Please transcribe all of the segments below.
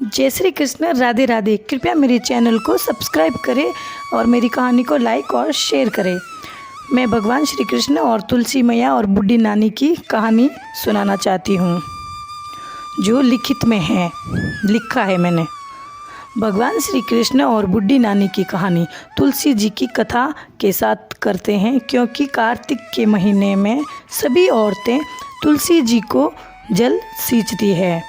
जय श्री कृष्ण, राधे राधे। कृपया मेरे चैनल को सब्सक्राइब करें और मेरी कहानी को लाइक और शेयर करें। मैं भगवान श्री कृष्ण और तुलसी मैया और बूढ़ी नानी की कहानी सुनाना चाहती हूँ, जो लिखित में है, लिखा है मैंने। भगवान श्री कृष्ण और बूढ़ी नानी की कहानी तुलसी जी की कथा के साथ करते हैं, क्योंकि कार्तिक के महीने में सभी औरतें तुलसी जी को जल सींचती है।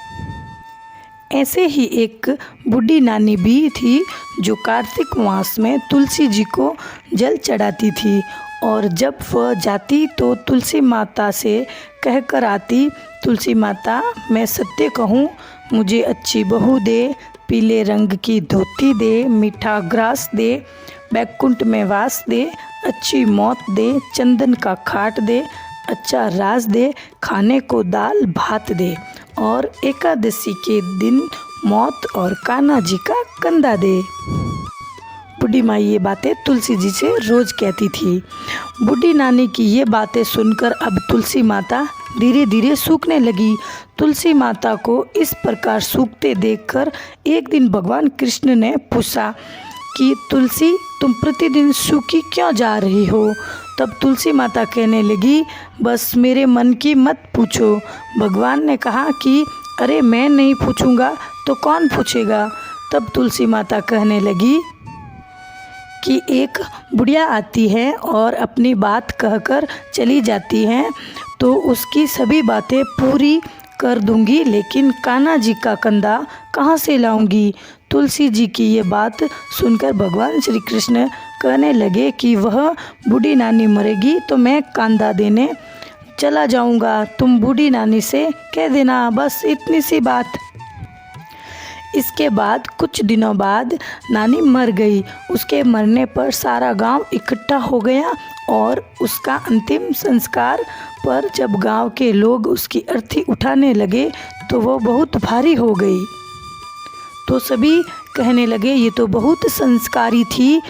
ऐसे ही एक बूढ़ी नानी भी थी जो कार्तिक मास में तुलसी जी को जल चढ़ाती थी, और जब वह जाती तो तुलसी माता से कहकर आती, तुलसी माता मैं सत्य कहूँ, मुझे अच्छी बहू दे, पीले रंग की धोती दे, मीठा ग्रास दे, बैकुंठ में वास दे, अच्छी मौत दे, चंदन का खाट दे, अच्छा राज दे, खाने को दाल भात दे, और एकादशी के दिन मौत और कान्हा जी का कंधा दे। बूढ़ी माँ ये बातें तुलसी जी से रोज कहती थी। बूढ़ी नानी की ये बातें सुनकर अब तुलसी माता धीरे धीरे सूखने लगी। तुलसी माता को इस प्रकार सूखते देखकर एक दिन भगवान कृष्ण ने पूछा कि तुलसी, तुम प्रतिदिन सूखी क्यों जा रही हो? तब तुलसी माता कहने लगी, बस मेरे मन की मत पूछो। भगवान ने कहा कि अरे मैं नहीं पूछूंगा तो कौन पूछेगा? तब तुलसी माता कहने लगी कि एक बुढ़िया आती है और अपनी बात कहकर चली जाती है, तो उसकी सभी बातें पूरी कर दूंगी, लेकिन कान्हा जी का कंधा कहाँ से लाऊंगी? तुलसी जी की ये बात सुनकर भगवान श्री कृष्ण कहने लगे कि वह बूढ़ी नानी मरेगी तो मैं कंधा देने चला जाऊंगा, तुम बूढ़ी नानी से कह देना, बस इतनी सी बात। इसके बाद कुछ दिनों बाद नानी मर गई। उसके मरने पर सारा गांव इकट्ठा हो गया, और उसका अंतिम संस्कार पर जब गांव के लोग उसकी अर्थी उठाने लगे तो वो बहुत भारी हो गई। तो सभी कहने लगे ये तो बहुत संस्कारी थी,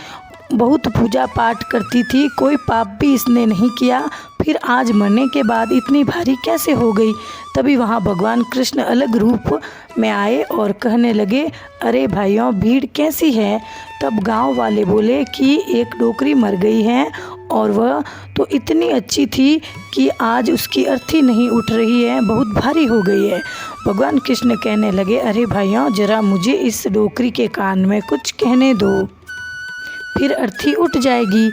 बहुत पूजा पाठ करती थी, कोई पाप भी इसने नहीं किया, फिर आज मरने के बाद इतनी भारी कैसे हो गई? तभी वहाँ भगवान कृष्ण अलग रूप में आए और कहने लगे, अरे भाइयों, भीड़ कैसी है? तब गांव वाले बोले कि एक डोकरी मर गई है, और वह तो इतनी अच्छी थी कि आज उसकी अर्थी नहीं उठ रही है, बहुत भारी हो गई है। भगवान कृष्ण कहने लगे, अरे भाइयों, जरा मुझे इस डोकरी के कान में कुछ कहने दो, फिर अर्थी उठ जाएगी।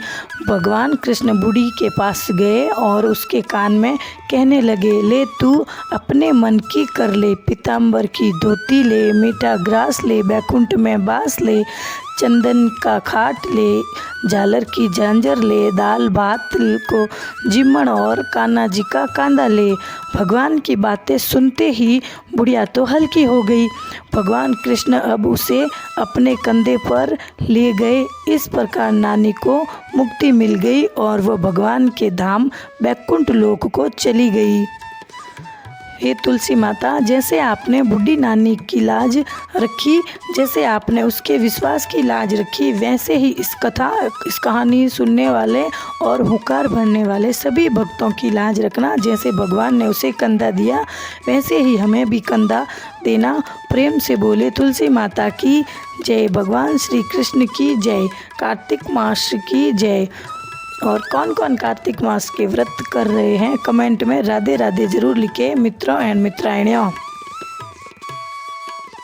भगवान कृष्ण बूढ़ी के पास गए और उसके कान में कहने लगे, ले तू अपने मन की कर ले, पीताम्बर की धोती ले, मीठा ग्रास ले, बैकुंठ में बास ले, चंदन का खाट ले, झालर की झांझर ले, दाल भात को जिम्मन और कान्हा जी का कांधा ले। भगवान की बातें सुनते ही बुढ़िया तो हल्की हो गई। भगवान कृष्ण अब उसे अपने कंधे पर ले गए। इस प्रकार नानी को मुक्ति मिल गई और वह भगवान के धाम बैकुंठ लोक को चली गई। हे तुलसी माता, जैसे आपने बूढ़ी नानी की लाज रखी, जैसे आपने उसके विश्वास की लाज रखी, वैसे ही इस कहानी सुनने वाले और हुंकार भरने वाले सभी भक्तों की लाज रखना। जैसे भगवान ने उसे कंधा दिया, वैसे ही हमें भी कंधा देना। प्रेम से बोले तुलसी माता की जय, भगवान श्री कृष्ण की जय, कार्तिक मास की जय। और कौन कौन कार्तिक मास के व्रत कर रहे हैं, कमेंट में राधे राधे ज़रूर लिखें मित्रों एंड मित्राइणियों।